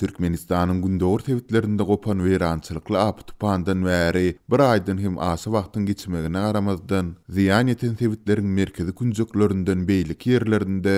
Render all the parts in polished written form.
Türkmenistan'ın gündogor tewitlerinde gopan weýrançylykly apy tupandan bäri bir aýdan hem asy wagtyň geçmegine garamazdan ziýan eten tewitleriň merkezi kunjoklorundan beýlik ýerlerinde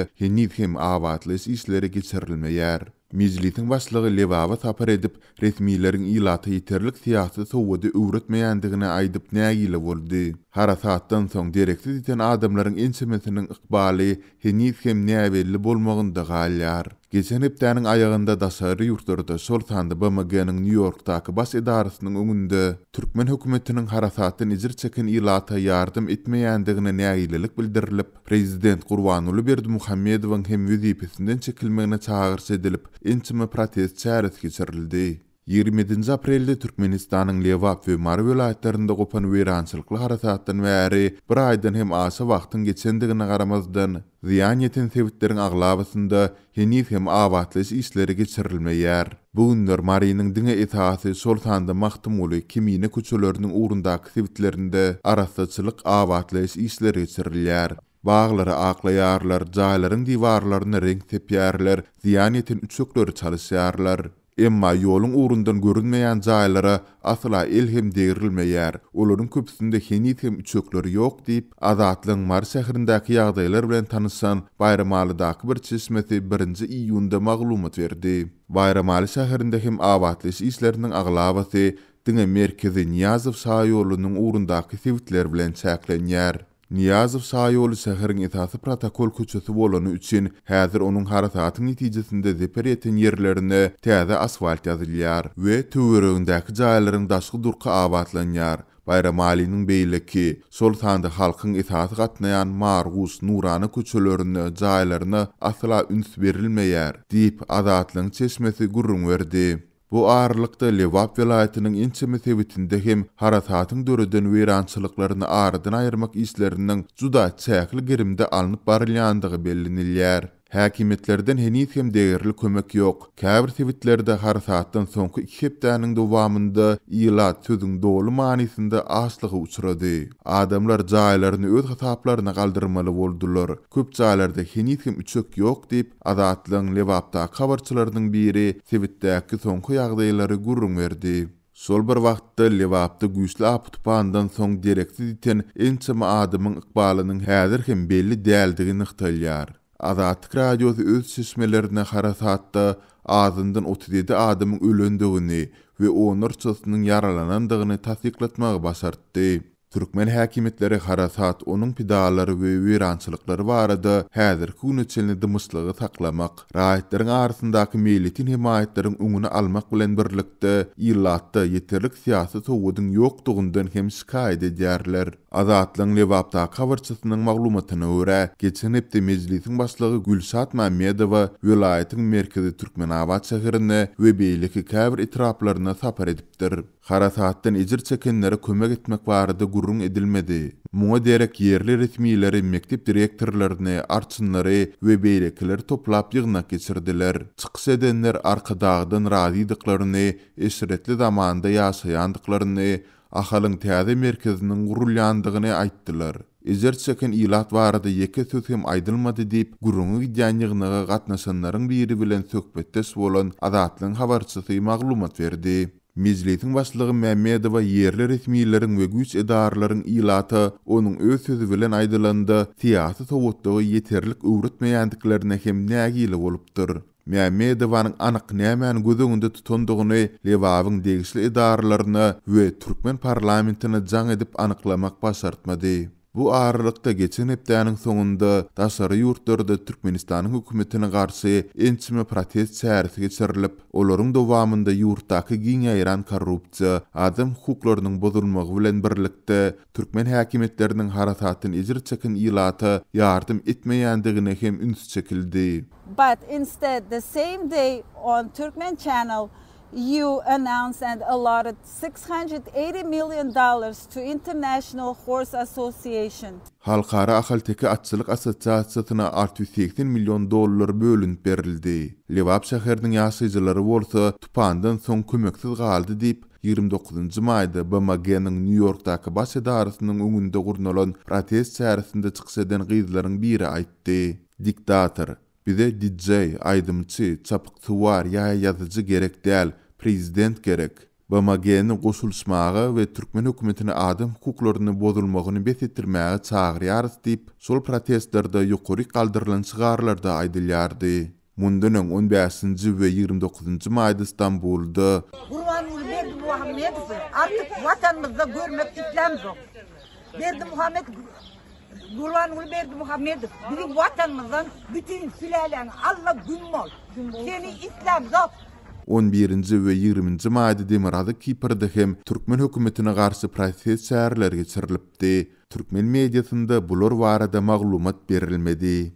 hem awatly işleri geçirilmeýär. Meclisiň başlygy Lewaba tapar edip resmiýetiň ilaty ýeterlik siýasy sowudy öwretmeýändigine aýdyp nägile boldy. Harasatdan soň direksiz eten adamlaryň ençemesiniň ykbaly hem näbelli bolmagynda galýar. Geçen hepdäniň ayagynda daşary ýurtlarda şol sandy BMG'niň New Yorkdaky baş edarasynyň öňünde Türkmen hökümetiniň harasatdan ijir çeken ilata ýardym etmeýändigine nägilelik bildirilip, Prezident Gurbanuly Berdimuhammedowyň hem wezipesinden çekilmegine çağırış edilip, ençime protest çäresi geçirildi. 27 aprelde Türkmenistanyň Lewap we Mary welaýatlarynda gopan weýrançylykly harasatdan bäri bir aýdan hem asy wagtyň geçendigine garamazdan ziýan ýeten sewitleriň aglabasynda hem awatly işleri geçirilmeýär. Bu günler Marynyň diňe etaty şol sanda mahtumly kimine köçeleriniň ugrundaky sewitlerinde arasaçylyk awatly işleri geçirilýär. Bağları aklaýarlar, jaýlaryň diwarlaryna renk tepýärler, ziýan eten üçekleri çalyşýarlar. Emma ýoluň ugrundan görünmeýän jaýlara asla elhem degirilmeýär. Olaryň köpsinde hem üçekleri ýok diýip Azatlyň Mar şäherindäki ýagdaýlar bilen tanışan Bayramalydaky bir çeşmesi 1-nji iýunda maglumat berdi. Bayramaly şäherinde hem awatly işleriniň aglabasy diňe merkezi Niyazow şaýolunyň ugrundaky sewitler bilen çäklenýär. Niyazow şaýoly şäheriň esasy protokol köçesi bolany üçin häzir onuň harasatyň netijesinde zeper eten ýerlerine täze asfalt ýazylýar we töweregindäki jaýlaryň daşky durky awatlanýar. Bayramalynyň beýleki şol sanda halkyň esasy gatnaýan Margus, Nurany köçelerine, jaýlaryna asla üns berilmeýär diýip Azatlyň çeşmesi gurrun berdi. Bu ağırlıkta Lewap welaýatynyň ençeme sewitinde hem harasatyň döreden weýrançylyklaryny aradan aýyrmak işleriniň juda çäkli girimde alınıp barylýandygy bellinilýär. Häkimetlerden hem degirli kömek ýok. Käbir sewitlerde harasatdan soňky 2 hepdäniň dowamynda ilat sözüň dolu manysynda aşlygy uçrady. Adamlar jaýlaryny öz hasaplaryna galdyrmaly boldular. Köp jaýlarda hem üçek ýok diýip Azatlyň Lewapda habarçylarynyň biri sewitdäki soňky ýagdaýlary gurrun berdi. Şol bir wagtda Lewapda güýçli apytpandan soň direksiz iten ençeme adamyň ykbalynyň häzir hem belli däldigini ykdalýar. Azatlyk radiosu öz çeşmelerine harasatda azyndan 37 adamyň ölendigini we onurçasynyň yaralanandygyny tasdiklatmagy başartdy. Türkmen häkimetleri harasat onuň pidalary we weýrançylyklary barada häzirki güneçelini dymyslygy saklamak, raýatlaryň arasyndaky millitin himayatleriň öňüne almak bilen birlikde illatda ýeterlik siýasy sowudyň ýokdugundan hem şikaýet edýärler. Azatlyň Lewapda habarçysynyň maglumatyna görä, geçen hepde meclisiň başlygy Gülşat Mammedowa welaýatyň merkezi Türkmenabad şäherine we beýleki käbir etraplaryna sapar edipdir. Harasatdan ejir çekenlere kömek etmek barada gurrun edilmedi. Muňa derek yerli resmiýleri mektep direktorlaryny, arçynlary we beýlekileri toplap ýygnak geçirdiler. Çykyş edenler arkadagdan razydyklaryny, eşretli zamanda ýaşaýandyklaryny, ahalyň täze merkeziniň gurulýandygyny aýtdylar. Ejir çeken ilat barada ýeke söz hem aýdylmady diýip gurrun ýygnaga gatnaşanlaryň biri bilen söhbetdeş bolan Azatlyň habarçysy maglumat berdi. Meclisiň başlygy Mammedowa yerli resmiýetleriň we güýç edaralaryň ilata onuň öz sözü bilen aýdylanda siýasy sowutlygy ýeterlik öwretmeýändiklerine hem nägile bolupdyr. Mammedowanyň anyk nämäni gözüňde tutandygyny Lewabyň degişli edaralaryna we Türkmen parlamentine jaň edip anyklamak başartmady. Bu ağırlıkta geçen hepdäniň soňunda daşary ýurtlarda Türkmenistanyň hökümetine garşy ençime protest çäresi geçirilip, olaryň dowamynda ýurtdaky giň aýran korrupsiýa, adam hukuklarynyň bozulmagy bilen birlikde Türkmen häkimetleriniň harasatyny ejir çeken ilata ýardym etmeýändigine hem üns çekildi. But instead, the same day on Turkmen Channel, you announced and allotted $680 million to International Horse Association. Halkara ahalteki atçylyk assosiasiýasyna $680 milyon bölünip berildi. Lewap şäheriniň ýaşaýjylary bolsa tupandan soň kömeksiz galdy diýip 29 maýda BMG'niň New Yorkdaky baş edarasynyň öňünde gurnulan protest çäresinde çykyş eden gyzlaryň biri aýtdy. Diktator Bize DJ, aydımçı, çapıktıvar ya yazıcı gerek değil, prezident gerek. BMG'nin goşulşmagy we Türkmen hökümetine adam hukuklaryny bozulmagyny besetdirmäge çagyrýarys diýip, sol protestlarda ýokary kaldyrılan çygarlarda aýdylýardy. Mundan 15-nji we 29-njy maýda İstanbulda Gurbanul Berdimuhamedov artık vatanımızda görmek istem yok. Berdimuhamed Gurbanul Berdimuhamedov bizim vatanımızdan bütün sülalen Allah gümmol. Seni islam yok. 11-nji we 20-nji maýda Demirada Kiprda hem Türkmen hökümetine garşy protest şäherler geçirilipdi. Türkmen mediasynda bular barada maglumat berilmedi.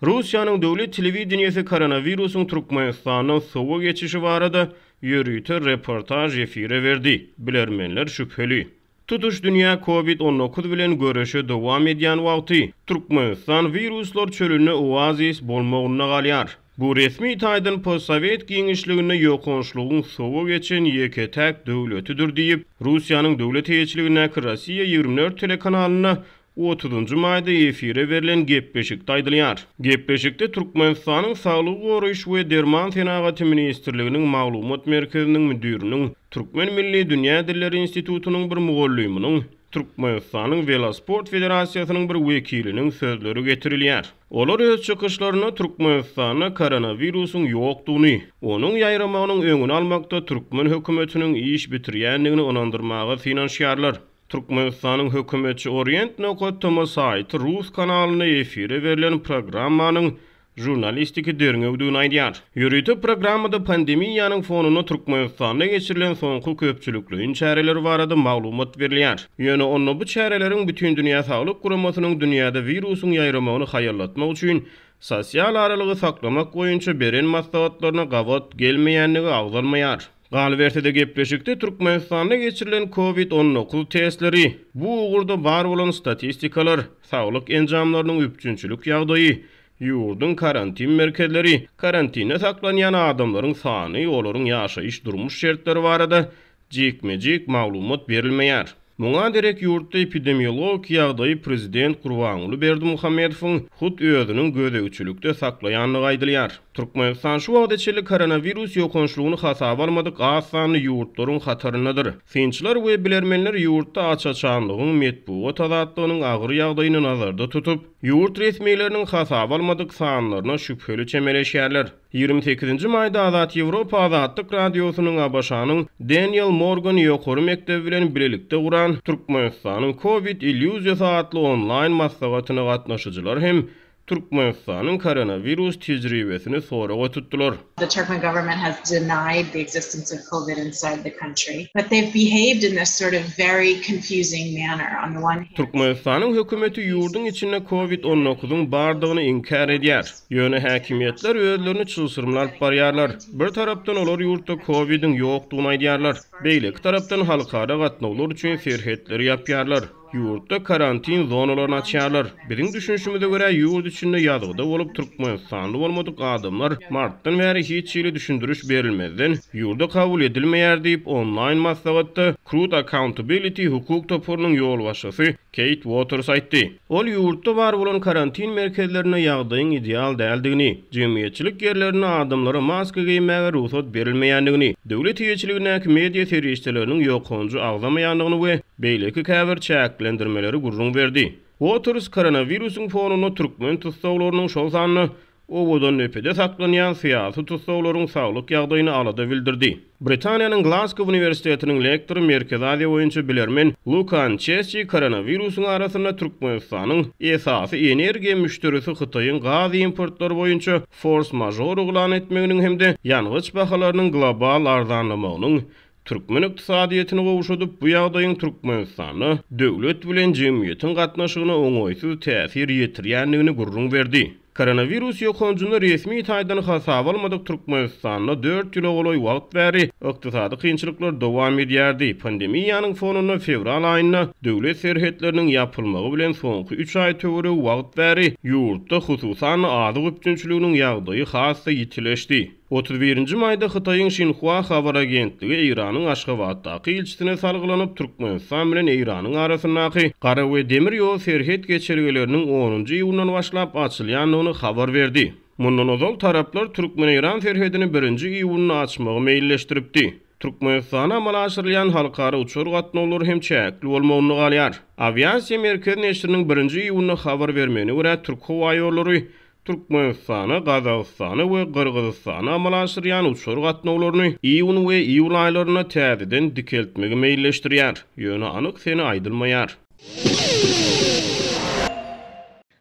Russiýanyň döwlet telewizionyasy koronawirusyň Türkmenistana sowa geçişi barada ýörüýte reportaj efire berdi. Bilermenler şüpheli. Tutuş dünýä COVID-19 bilen görüşe dowam edýän wagty Türkmenistan viruslar çölüne oazis bolmagyna galýar. Bu resmi taýdan postsovet giňişligine ýokunçlugyň sowa geçen ýeke-täk döwletidir diýip, Russiýanyň döwlet heýetçiligine Rossiýa 24 telekanalyna 30-njy maýda efire berilen gepleşikde aýdylýar. Gepleşikde Türkmenistanyň Saglyk goraýyş we derman senagaty ministrliginiň maglumat merkeziniň müdiriniň, Türkmen Milli Dünýä Dilleri Institutunyň bir mugallymynyň, Türkmenistanyň Velosport Federasiýasynyň bir wekiliniň sözleri getirilýär. Olar öz çykyşlaryna Türkmenistana koronawirusyň ýokdugyny, onuň ýaýramagynyň öňüni almakda Türkmen hökümetiniň iş bitirýändigini onandyrmaga finansiýarlar. Türkmenistanyň hökümetçi Orient.com saýty Rus kanalyna efire berilen programmanyň jurnalistiki derňewdigini aýdýar. Ýörüýte programmada pandemiýanyň fonuny Türkmenistanda geçirilen soňky köpçülikliň çäreleri barada maglumat berilýär. Ýöne onu bu çäreleriň bütün dünýä saglyk guramasynyň dünýäde virusyň ýaýramagyny haýarlatmak üçin sosial aralygy saklamak boýunça beren maslahatlaryna gawat gelmeýändigi agzalmaýar. Galbertede gepleşikde Türkmenistanda geçirilen COVID-19 testleri, bu ugurda bar bolan statistikalar, saglyk enjamlarynyň üpçünçülük ýagdaýy, ýurdun karantin merkezleri, karantina saklanýan adamlaryň sany, olaryň ýaşaýyş durmuş şertleri barada jekmejek maglumat berilmeýär. Muňa derek ýurtda epidemiolog ýagdaýy prezident Gurbanguly Berdimuhamedowyň hut özüniň gödegçilikde saklaýanlygy aýdylýar. Türkmenistan şu wagtda çeli koronavirus ýokunçlugyny hasaba almadyk az sanly ýurtlaryň hataryndadyr. Finçler we bilermenler ýurtda açaçanlygyň medpuat azatlygynyň agyr ýagdaýyny nazarda tutup, ýurt resmiýetleriniň hasaba almadyk sanlaryna şüpheli çemeleşýärler. 28-nji maýda Azat Ýewropa Azatlyk radiosynyň abaşanyň Daniel Morgan ýokary mekdebi bilen bilelikde guran Türkmenistanyň COVID illüziýasy adly online maslahatyna gatnaşyjylar hem Türkmenistanyň koronavirus tejribesini soraga tutdular. The Turkmen government has denied the existence of COVID inside the country, but they've behaved in this sort of very confusing manner. On the one hand, Türkmenistanyň hökümeti ýurdun içinde COVID-19'un bardygyny inkar edýär. Ýöne häkimetler özlerini çylsyrmalaryp barýarlar. Bir tarapdan olar ýurtda COVID-in ýokdugyny aýdýarlar. Beýleki tarapdan halkara gatnawlar üçin serhetleri ýapýarlar. Ýurtda karantin zonalaryny açýarlar. Biziň düşünşimize görä ýurt içinde ýazgyda bolup Türkmenistanly bolmadyk adamlar martdan bäri hiç ýyly düşündürüş berilmezden ýurda kabul edilmeýär diýip online maslahatda Crude Accountability hukuk topurynyň ýolbaşçysy Kate Waters aýtdy. Ol ýurtda bar bolan karantin merkezlerine ýagdaýyň ideal däldigini, jemgyýetçilik ýerlerine adamlara maska giýmäge ruhsat berilmeýändigini, döwlet heýetçiligine media serýişçileriniň ýokunçy agzamaýandygyny we beýleki käbir çäklendirmeleri gurrun berdi. Waters koronavirusyň fonuny Türkmen tutsawlarynyň şol sanyny owadan öpede saklanýan syýasy tutsawlaryň saglyk ýagdaýyny alada bildirdi. Britaniýanyň Glasgow Universitetiniň lektory Merkez Aziýa boýunça bilermen Lukan Chesky koronavirusyň arasynda Türkmenistanyň esasy energiýa müşterisi Hytaýyň gaz importlary boýunça force majeure ulan etmeginiň hemde ýangıç bahalarynyň global arzanlamagynyň Türkmen iqtisadiýetini gowuşup bu ýagdaýyň Türkmenistany döwlet bilen jemgyýetiň gatnaşygyna oňoýsuz täsir ýetirýändigini gurrun berdi. Koronavirus ýokunçyny resmi taýdan hasaba almadyk Türkmenistanda 4 ýyl ogly wagt bäri ykdysady kynçylyklar dowam edýärdi. Pandemiýanyň fonuny fevral aýyna döwlet serhetleriniň ýapylmagy bilen soňky 3 aý töweri wagt bäri ýurtda hususan azyk üçünçiliginiň ýagdaýy hassa ýitileşdi. 31-nji maýda Hytaýyň Xinhua habar agentligi Iranyň Aşgabatdaky ilçisine salgylanyp Türkmenistan bilen Iranyň arasyndaky gara we demir ýol serhet geçirgeleriniň 10-njy ýylyndan başlap açylýanlygyny habar berdi. Mundan ozal taraplar Türkmen-İran serhedini 1-nji ýylyny açmagy meýilleşdiripdi. Türkmenistan amal aşyrylýan halkara uçur gatnawlary hem çäkli bolmagyny galýar. Aviasiýa merkezi neşriniň 1-nji ýylyny habar bermegine görä Türk hawa ýollary Türkmenistana, Gazagystana we Gyrgyzstana amal aşyrýan uçur gatnawlaryny iýun we iýul aýlaryna täzeden dikeltmegi meýilleşdirýär. Ýöne anyk seni aýdylmaýar.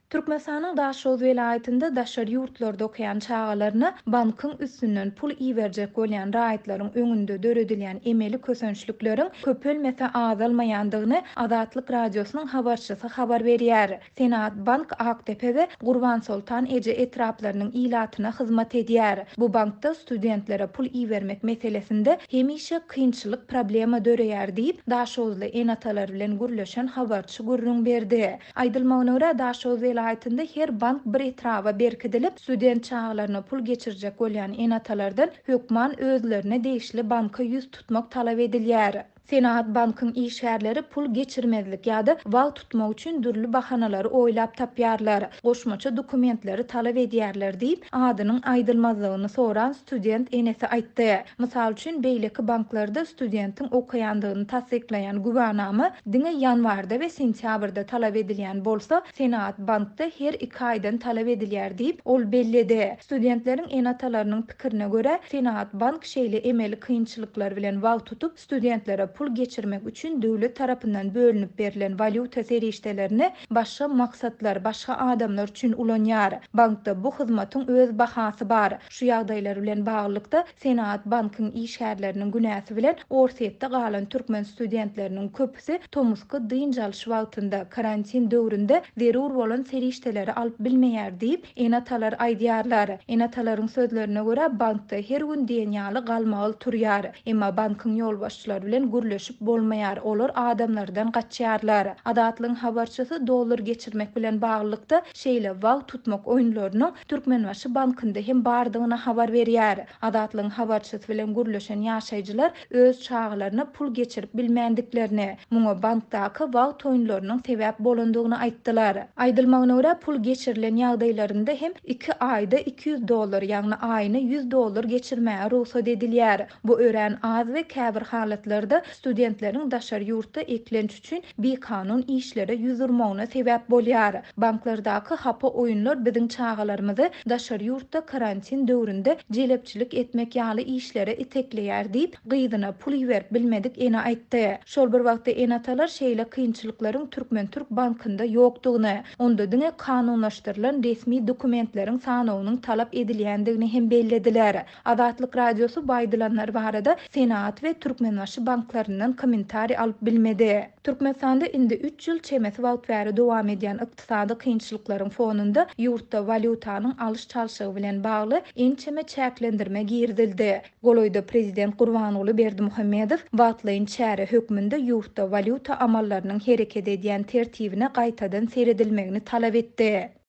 Türkmenistanyň Daşoz welaýatynda daşary ýurtlarda okuyan çağalaryna bankyň üstünden pul iýerjek bolýan raýatlaryň öňünde döredilýän emeli kösençlikleriň köpelmese azalmaýandygyny Azatlyk radiosynyň habarçysy habar berýär. Senat Bank Aktepe'de Gurban Sultan Ece etraplarynyň ilatyna hyzmat edýär. Bu bankda studentlere pul iýermek meselesinde hemişe kynçylyk problema döreýär diýip Daşozly enatalar bilen gürleşen habarçy gurrun berdi. Aýdylmagyna görä Daşoz welaýatynda her bank bir etraba berkidilip student çağlaryna pul geçirjek bolýan enatalardan hökman özlerine değişli banka yüz tutmak talap edilýär. Senat Bank'ın işgärleri pul geçirmezlik ýa-da wagt tutmak üçin dürli bahanalary oýlap tapýarlar. Goşmaça dokumentleri talap edýärler diýip adynyň aýdylmazlygyny soran student enesi aýtdy. Mysal üçin beýleki banklarda studentin okuýandygyny tasdiklaýan güwannamy diňe ýanwarda we sentýabrda talap edilýän bolsa, Senat Bank'da her 2 aýdan talap edilýär diýip ol bellidi. Studentleriň enatalarynyň pikirine görä, Senat Bank şeýle emeli kynçylyklar bilen wagt tutup studentlere pul geçirmek üçin döwlet tarapyndan bölünip berilen valyuta serişdelerini başga maksatlar, başga adamlar üçin ulanýar. Bankda bu hyzmatyň öz bahasy bar. Şu ýagdaýlar bilen baglykda Senat Bankyň işgärleriniň günäsi bilen orsetde galan türkmen studentleriniň köpüsi tomuska dynjalyş wagtynda karantin döwründe zerur bolan serişdeleri alyp bilmeýär diýip enatalar aýdýarlar. Enatalaryň sözlerine görä bankda her gün diýenýaly galmaly turýar. Emma bankyň ýolbaşçylary bilen gürleşip bolmaýar, olar adamlardan gaçýarlar. Adatlyň habarçysy dolar geçirmek bilen baglykda şeýle wagt tutmak oýunlarynyň Türkmenbaşy bankynda hem bardygyny habar berýär. Adatlyň habarçysy bilen gürleşen ýaşaýjylar öz çağlaryna pul geçirip bilmendiklerini, muňa bankdaky wagt oýunlarynyň sebäp bolandygyny aýtdylar. Aýdylmagyna görä pul geçirilen ýagdaýlarynda hem 2 aýda $200, ýagny aýyna $100 geçirmäge ruhsat edilýär. Bu ören az we käbir halatlarda studentleriň daşary ýurtda eklenç üçin bekanun işlere ýüzürmegine sebäp bolýar. Banklardaky hapa oýunlar biziň çağalarymyzy daşary ýurtda karantin döwründe jelepçilik etmek ýaly işlere itekleýär diýip gyýdyna pul berip bilmedik ene aýtdy. Şol bir wagtda enatalar şeýle kynçylyklaryň Türkmen Türk bankynda ýokdugyny, onda diňe kanunlaşdyrylan resmi dokumentleriň sanawynyň talap edilýändigini hem bellediler. Azatlyk radiosu baýdylanlar barada Senat we Türkmenbaşy banklarynyň kommentari alyp bilmedi. Türkmenistanda indi 3 ýyl çemesi wagt bäri dowam edýän ykdysady kynçylyklaryň fonunda ýurtda valyutanyň alyş çalşygy bilen bagly ençeme çäklendirme girdildi. Goloýda prezident Gurbanuly Berdimuhammedow wagtlaryň çäre hökmünde ýurtda valyuta amallarynyň hereket edýän tertibine gaýtadan seredilmegini talap etdi.